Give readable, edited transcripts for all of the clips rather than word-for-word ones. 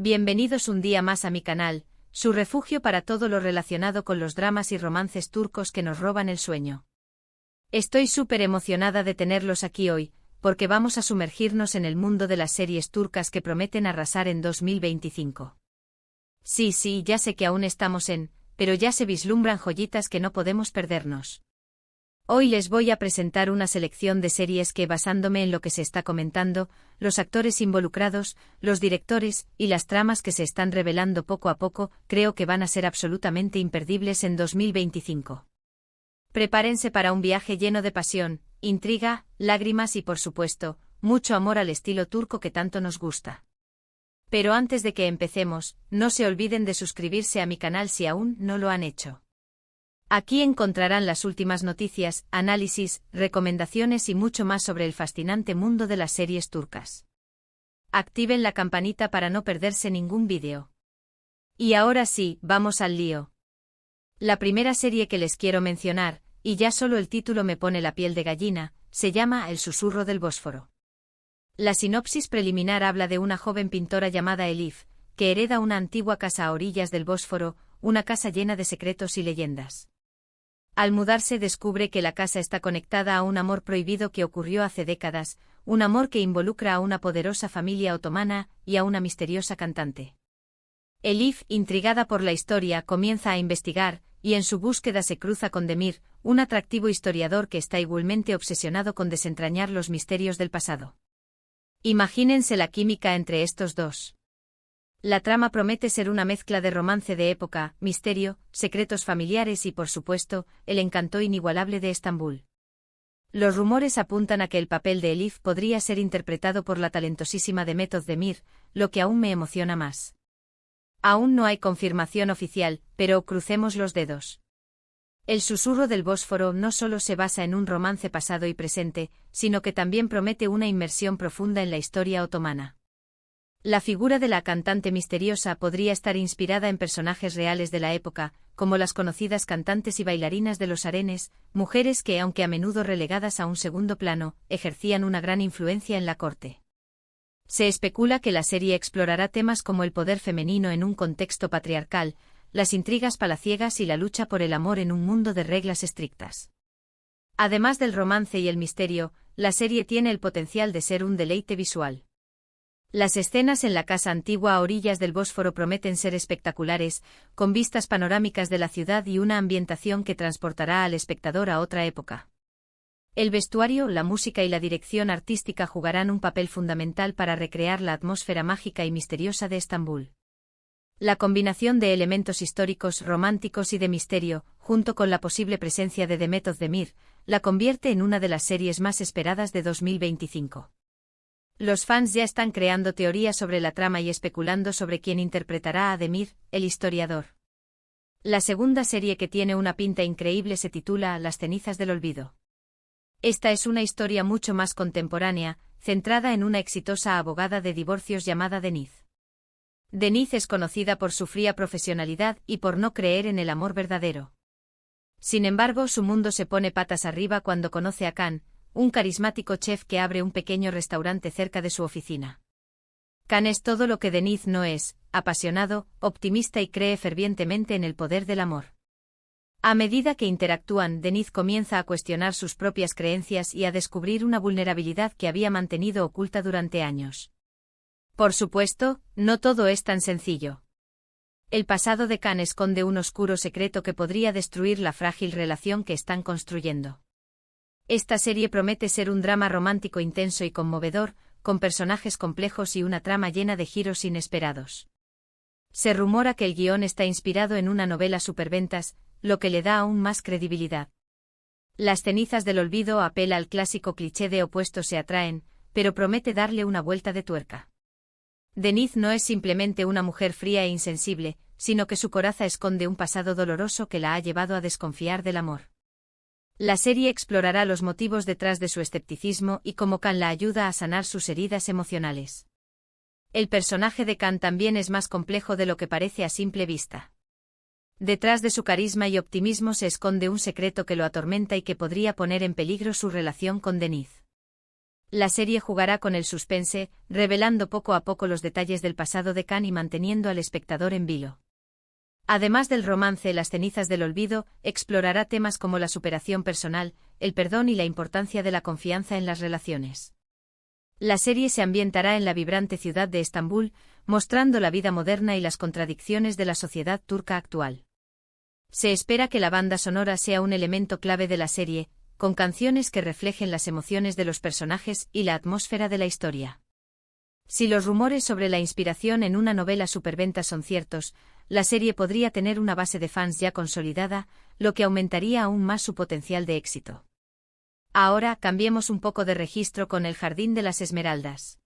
Bienvenidos un día más a mi canal, su refugio para todo lo relacionado con los dramas y romances turcos que nos roban el sueño. Estoy súper emocionada de tenerlos aquí hoy, porque vamos a sumergirnos en el mundo de las series turcas que prometen arrasar en 2025. Sí, ya sé que aún estamos pero ya se vislumbran joyitas que no podemos perdernos. Hoy les voy a presentar una selección de series que, basándome en lo que se está comentando, los actores involucrados, los directores y las tramas que se están revelando poco a poco, creo que van a ser absolutamente imperdibles en 2025. Prepárense para un viaje lleno de pasión, intriga, lágrimas y, por supuesto, mucho amor al estilo turco que tanto nos gusta. Pero antes de que empecemos, no se olviden de suscribirse a mi canal si aún no lo han hecho. Aquí encontrarán las últimas noticias, análisis, recomendaciones y mucho más sobre el fascinante mundo de las series turcas. Activen la campanita para no perderse ningún vídeo. Y ahora sí, vamos al lío. La primera serie que les quiero mencionar, y ya solo el título me pone la piel de gallina, se llama El susurro del Bósforo. La sinopsis preliminar habla de una joven pintora llamada Elif, que hereda una antigua casa a orillas del Bósforo, una casa llena de secretos y leyendas. Al mudarse descubre que la casa está conectada a un amor prohibido que ocurrió hace décadas, un amor que involucra a una poderosa familia otomana y a una misteriosa cantante. Elif, intrigada por la historia, comienza a investigar, y en su búsqueda se cruza con Demir, un atractivo historiador que está igualmente obsesionado con desentrañar los misterios del pasado. Imagínense la química entre estos dos. La trama promete ser una mezcla de romance de época, misterio, secretos familiares y, por supuesto, el encanto inigualable de Estambul. Los rumores apuntan a que el papel de Elif podría ser interpretado por la talentosísima Demet Özdemir, lo que aún me emociona más. Aún no hay confirmación oficial, pero crucemos los dedos. El susurro del Bósforo no solo se basa en un romance pasado y presente, sino que también promete una inmersión profunda en la historia otomana. La figura de la cantante misteriosa podría estar inspirada en personajes reales de la época, como las conocidas cantantes y bailarinas de los harenes, mujeres que, aunque a menudo relegadas a un segundo plano, ejercían una gran influencia en la corte. Se especula que la serie explorará temas como el poder femenino en un contexto patriarcal, las intrigas palaciegas y la lucha por el amor en un mundo de reglas estrictas. Además del romance y el misterio, la serie tiene el potencial de ser un deleite visual. Las escenas en la casa antigua a orillas del Bósforo prometen ser espectaculares, con vistas panorámicas de la ciudad y una ambientación que transportará al espectador a otra época. El vestuario, la música y la dirección artística jugarán un papel fundamental para recrear la atmósfera mágica y misteriosa de Estambul. La combinación de elementos históricos, románticos y de misterio, junto con la posible presencia de Demet Özdemir, la convierte en una de las series más esperadas de 2025. Los fans ya están creando teorías sobre la trama y especulando sobre quién interpretará a Demir, el historiador. La segunda serie que tiene una pinta increíble se titula Las cenizas del olvido. Esta es una historia mucho más contemporánea, centrada en una exitosa abogada de divorcios llamada Deniz. Deniz es conocida por su fría profesionalidad y por no creer en el amor verdadero. Sin embargo, su mundo se pone patas arriba cuando conoce a Khan, un carismático chef que abre un pequeño restaurante cerca de su oficina. Khan es todo lo que Deniz no es, apasionado, optimista y cree fervientemente en el poder del amor. A medida que interactúan, Deniz comienza a cuestionar sus propias creencias y a descubrir una vulnerabilidad que había mantenido oculta durante años. Por supuesto, no todo es tan sencillo. El pasado de Khan esconde un oscuro secreto que podría destruir la frágil relación que están construyendo. Esta serie promete ser un drama romántico intenso y conmovedor, con personajes complejos y una trama llena de giros inesperados. Se rumora que el guión está inspirado en una novela superventas, lo que le da aún más credibilidad. Las cenizas del olvido apela al clásico cliché de opuestos se atraen, pero promete darle una vuelta de tuerca. Deniz no es simplemente una mujer fría e insensible, sino que su coraza esconde un pasado doloroso que la ha llevado a desconfiar del amor. La serie explorará los motivos detrás de su escepticismo y cómo Khan la ayuda a sanar sus heridas emocionales. El personaje de Khan también es más complejo de lo que parece a simple vista. Detrás de su carisma y optimismo se esconde un secreto que lo atormenta y que podría poner en peligro su relación con Deniz. La serie jugará con el suspense, revelando poco a poco los detalles del pasado de Khan y manteniendo al espectador en vilo. Además del romance, Las cenizas del olvido explorará temas como la superación personal, el perdón y la importancia de la confianza en las relaciones. La serie se ambientará en la vibrante ciudad de Estambul, mostrando la vida moderna y las contradicciones de la sociedad turca actual. Se espera que la banda sonora sea un elemento clave de la serie, con canciones que reflejen las emociones de los personajes y la atmósfera de la historia. Si los rumores sobre la inspiración en una novela superventas son ciertos, la serie podría tener una base de fans ya consolidada, lo que aumentaría aún más su potencial de éxito. Ahora cambiemos un poco de registro con El Jardín de las Esmeraldas.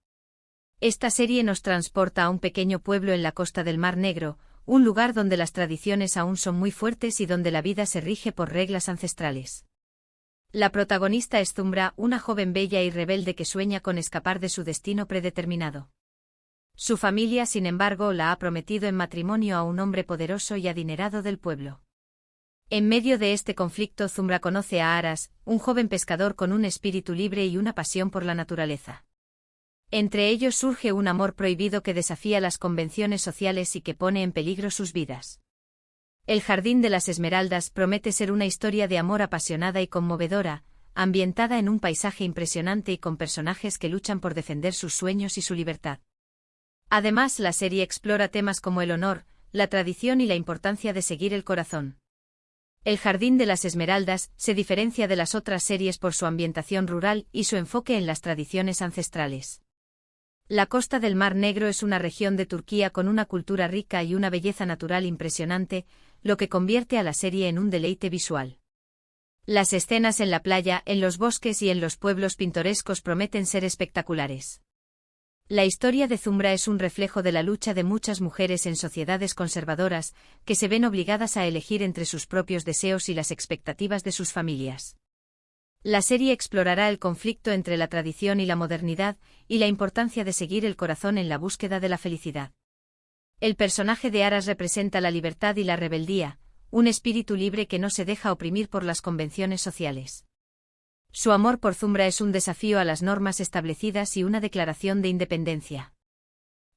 Esta serie nos transporta a un pequeño pueblo en la costa del Mar Negro, un lugar donde las tradiciones aún son muy fuertes y donde la vida se rige por reglas ancestrales. La protagonista es Zumra, una joven bella y rebelde que sueña con escapar de su destino predeterminado. Su familia, sin embargo, la ha prometido en matrimonio a un hombre poderoso y adinerado del pueblo. En medio de este conflicto, Zumra conoce a Aras, un joven pescador con un espíritu libre y una pasión por la naturaleza. Entre ellos surge un amor prohibido que desafía las convenciones sociales y que pone en peligro sus vidas. El Jardín de las Esmeraldas promete ser una historia de amor apasionada y conmovedora, ambientada en un paisaje impresionante y con personajes que luchan por defender sus sueños y su libertad. Además, la serie explora temas como el honor, la tradición y la importancia de seguir el corazón. El Jardín de las Esmeraldas se diferencia de las otras series por su ambientación rural y su enfoque en las tradiciones ancestrales. La costa del Mar Negro es una región de Turquía con una cultura rica y una belleza natural impresionante, lo que convierte a la serie en un deleite visual. Las escenas en la playa, en los bosques y en los pueblos pintorescos prometen ser espectaculares. La historia de Zumra es un reflejo de la lucha de muchas mujeres en sociedades conservadoras, que se ven obligadas a elegir entre sus propios deseos y las expectativas de sus familias. La serie explorará el conflicto entre la tradición y la modernidad, y la importancia de seguir el corazón en la búsqueda de la felicidad. El personaje de Aras representa la libertad y la rebeldía, un espíritu libre que no se deja oprimir por las convenciones sociales. Su amor por Zumra es un desafío a las normas establecidas y una declaración de independencia.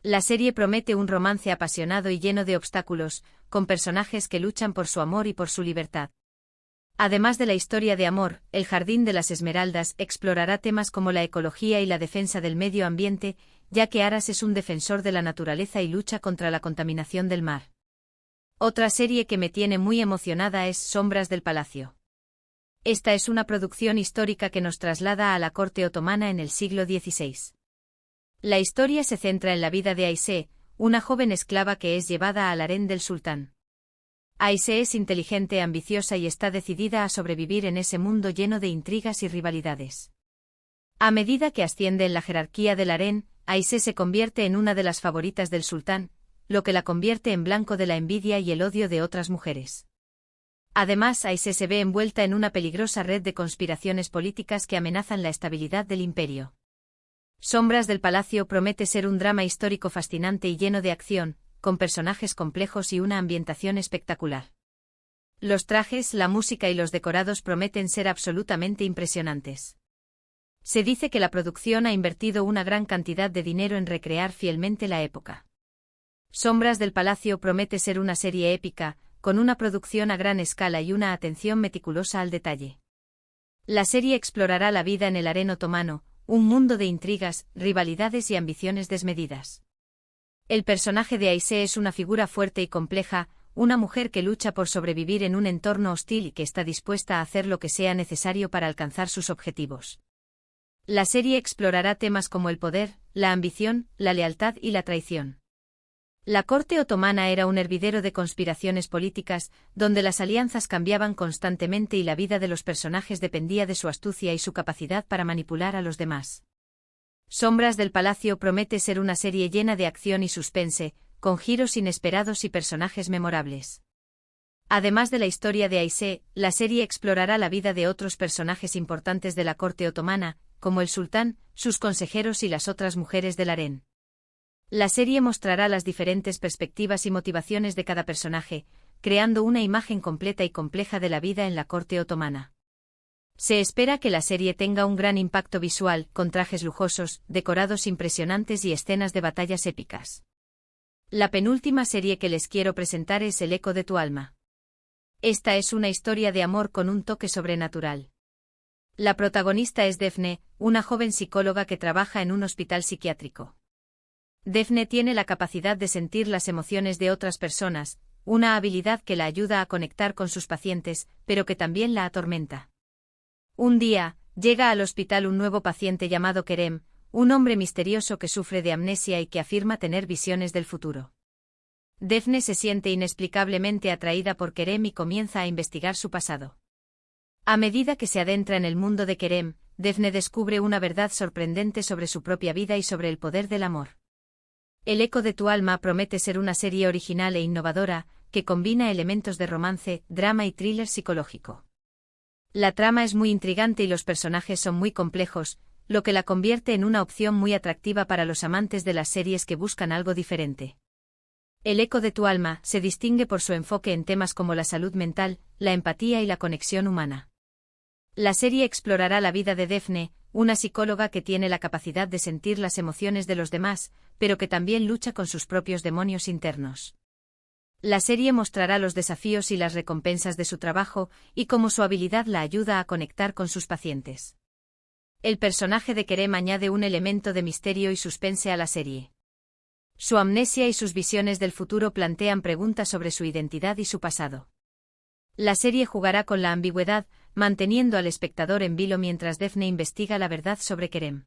La serie promete un romance apasionado y lleno de obstáculos, con personajes que luchan por su amor y por su libertad. Además de la historia de amor, El Jardín de las Esmeraldas explorará temas como la ecología y la defensa del medio ambiente, ya que Aras es un defensor de la naturaleza y lucha contra la contaminación del mar. Otra serie que me tiene muy emocionada es Sombras del Palacio. Esta es una producción histórica que nos traslada a la corte otomana en el siglo XVI. La historia se centra en la vida de Ayşe, una joven esclava que es llevada al harén del sultán. Ayşe es inteligente, ambiciosa y está decidida a sobrevivir en ese mundo lleno de intrigas y rivalidades. A medida que asciende en la jerarquía del harén, Ayşe se convierte en una de las favoritas del sultán, lo que la convierte en blanco de la envidia y el odio de otras mujeres. Además, Ayşe se ve envuelta en una peligrosa red de conspiraciones políticas que amenazan la estabilidad del imperio. Sombras del Palacio promete ser un drama histórico fascinante y lleno de acción, con personajes complejos y una ambientación espectacular. Los trajes, la música y los decorados prometen ser absolutamente impresionantes. Se dice que la producción ha invertido una gran cantidad de dinero en recrear fielmente la época. Sombras del Palacio promete ser una serie épica, con una producción a gran escala y una atención meticulosa al detalle. La serie explorará la vida en el harén otomano, un mundo de intrigas, rivalidades y ambiciones desmedidas. El personaje de Ayşe es una figura fuerte y compleja, una mujer que lucha por sobrevivir en un entorno hostil y que está dispuesta a hacer lo que sea necesario para alcanzar sus objetivos. La serie explorará temas como el poder, la ambición, la lealtad y la traición. La corte otomana era un hervidero de conspiraciones políticas, donde las alianzas cambiaban constantemente y la vida de los personajes dependía de su astucia y su capacidad para manipular a los demás. Sombras del Palacio promete ser una serie llena de acción y suspense, con giros inesperados y personajes memorables. Además de la historia de Ayşe, la serie explorará la vida de otros personajes importantes de la corte otomana, como el sultán, sus consejeros y las otras mujeres del harén. La serie mostrará las diferentes perspectivas y motivaciones de cada personaje, creando una imagen completa y compleja de la vida en la corte otomana. Se espera que la serie tenga un gran impacto visual, con trajes lujosos, decorados impresionantes y escenas de batallas épicas. La penúltima serie que les quiero presentar es El eco de tu alma. Esta es una historia de amor con un toque sobrenatural. La protagonista es Daphne, una joven psicóloga que trabaja en un hospital psiquiátrico. Daphne tiene la capacidad de sentir las emociones de otras personas, una habilidad que la ayuda a conectar con sus pacientes, pero que también la atormenta. Un día, llega al hospital un nuevo paciente llamado Kerem, un hombre misterioso que sufre de amnesia y que afirma tener visiones del futuro. Daphne se siente inexplicablemente atraída por Kerem y comienza a investigar su pasado. A medida que se adentra en el mundo de Kerem, Daphne descubre una verdad sorprendente sobre su propia vida y sobre el poder del amor. El eco de tu alma promete ser una serie original e innovadora, que combina elementos de romance, drama y thriller psicológico. La trama es muy intrigante y los personajes son muy complejos, lo que la convierte en una opción muy atractiva para los amantes de las series que buscan algo diferente. El eco de tu alma se distingue por su enfoque en temas como la salud mental, la empatía y la conexión humana. La serie explorará la vida de Daphne, una psicóloga que tiene la capacidad de sentir las emociones de los demás, pero que también lucha con sus propios demonios internos. La serie mostrará los desafíos y las recompensas de su trabajo, y cómo su habilidad la ayuda a conectar con sus pacientes. El personaje de Kerem añade un elemento de misterio y suspense a la serie. Su amnesia y sus visiones del futuro plantean preguntas sobre su identidad y su pasado. La serie jugará con la ambigüedad, manteniendo al espectador en vilo mientras Daphne investiga la verdad sobre Kerem.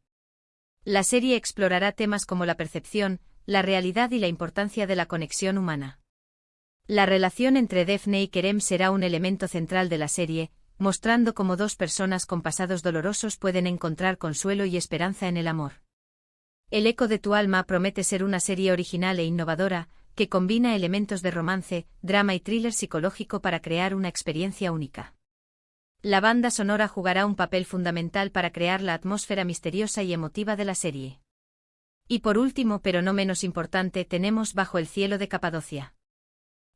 La serie explorará temas como la percepción, la realidad y la importancia de la conexión humana. La relación entre Daphne y Kerem será un elemento central de la serie, mostrando cómo dos personas con pasados dolorosos pueden encontrar consuelo y esperanza en el amor. El eco de tu alma promete ser una serie original e innovadora, que combina elementos de romance, drama y thriller psicológico para crear una experiencia única. La banda sonora jugará un papel fundamental para crear la atmósfera misteriosa y emotiva de la serie. Y por último, pero no menos importante, tenemos Bajo el cielo de Capadocia.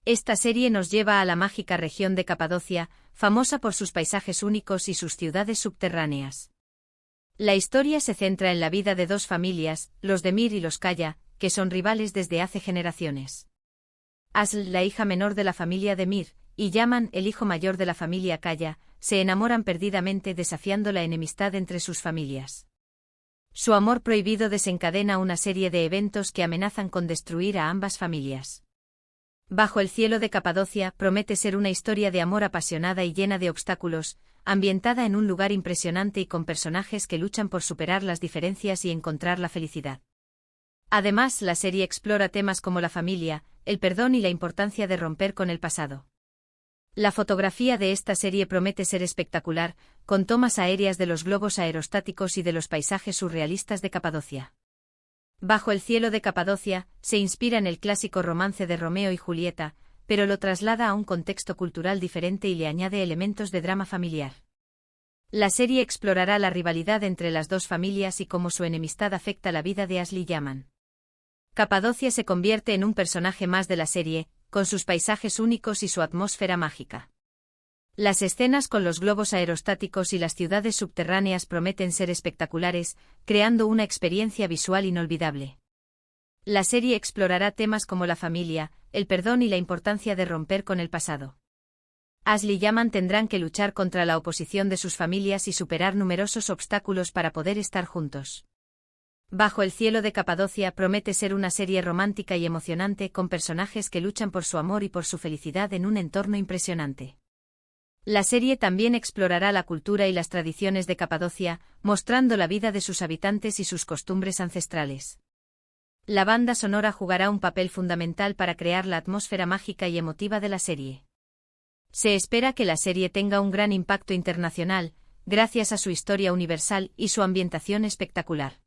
Esta serie nos lleva a la mágica región de Capadocia, famosa por sus paisajes únicos y sus ciudades subterráneas. La historia se centra en la vida de dos familias, los Demir y los Kaya, que son rivales desde hace generaciones. Asl, la hija menor de la familia Demir, y Yaman, el hijo mayor de la familia Kaya, se enamoran perdidamente desafiando la enemistad entre sus familias. Su amor prohibido desencadena una serie de eventos que amenazan con destruir a ambas familias. Bajo el cielo de Capadocia promete ser una historia de amor apasionada y llena de obstáculos, ambientada en un lugar impresionante y con personajes que luchan por superar las diferencias y encontrar la felicidad. Además, la serie explora temas como la familia, el perdón y la importancia de romper con el pasado. La fotografía de esta serie promete ser espectacular, con tomas aéreas de los globos aerostáticos y de los paisajes surrealistas de Capadocia. Bajo el cielo de Capadocia se inspira en el clásico romance de Romeo y Julieta, pero lo traslada a un contexto cultural diferente y le añade elementos de drama familiar. La serie explorará la rivalidad entre las dos familias y cómo su enemistad afecta la vida de Asli y Yaman. Capadocia se convierte en un personaje más de la serie, con sus paisajes únicos y su atmósfera mágica. Las escenas con los globos aerostáticos y las ciudades subterráneas prometen ser espectaculares, creando una experiencia visual inolvidable. La serie explorará temas como la familia, el perdón y la importancia de romper con el pasado. Asli y Yaman tendrán que luchar contra la oposición de sus familias y superar numerosos obstáculos para poder estar juntos. Bajo el cielo de Capadocia promete ser una serie romántica y emocionante con personajes que luchan por su amor y por su felicidad en un entorno impresionante. La serie también explorará la cultura y las tradiciones de Capadocia, mostrando la vida de sus habitantes y sus costumbres ancestrales. La banda sonora jugará un papel fundamental para crear la atmósfera mágica y emotiva de la serie. Se espera que la serie tenga un gran impacto internacional, gracias a su historia universal y su ambientación espectacular.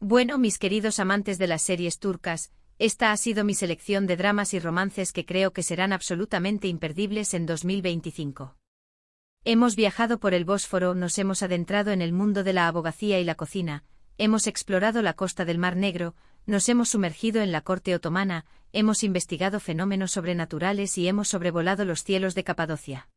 Bueno, mis queridos amantes de las series turcas, esta ha sido mi selección de dramas y romances que creo que serán absolutamente imperdibles en 2025. Hemos viajado por el Bósforo, nos hemos adentrado en el mundo de la abogacía y la cocina, hemos explorado la costa del Mar Negro, nos hemos sumergido en la corte otomana, hemos investigado fenómenos sobrenaturales y hemos sobrevolado los cielos de Capadocia.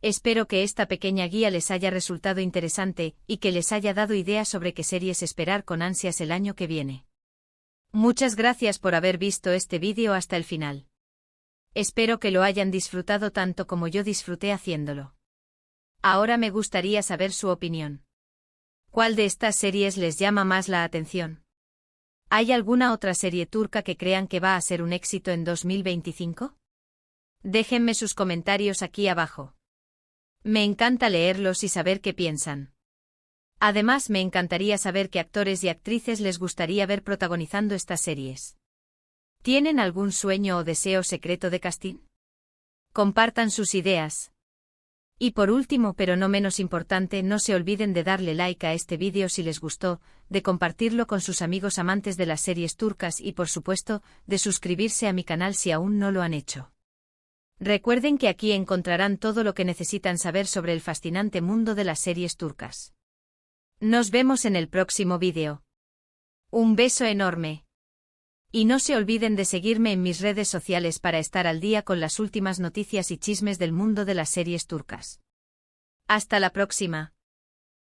Espero que esta pequeña guía les haya resultado interesante y que les haya dado ideas sobre qué series esperar con ansias el año que viene. Muchas gracias por haber visto este vídeo hasta el final. Espero que lo hayan disfrutado tanto como yo disfruté haciéndolo. Ahora me gustaría saber su opinión. ¿Cuál de estas series les llama más la atención? ¿Hay alguna otra serie turca que crean que va a ser un éxito en 2025? Déjenme sus comentarios aquí abajo. Me encanta leerlos y saber qué piensan. Además, me encantaría saber qué actores y actrices les gustaría ver protagonizando estas series. ¿Tienen algún sueño o deseo secreto de casting? Compartan sus ideas. Y por último, pero no menos importante, no se olviden de darle like a este vídeo si les gustó, de compartirlo con sus amigos amantes de las series turcas y, por supuesto, de suscribirse a mi canal si aún no lo han hecho. Recuerden que aquí encontrarán todo lo que necesitan saber sobre el fascinante mundo de las series turcas. Nos vemos en el próximo vídeo. Un beso enorme. Y no se olviden de seguirme en mis redes sociales para estar al día con las últimas noticias y chismes del mundo de las series turcas. Hasta la próxima.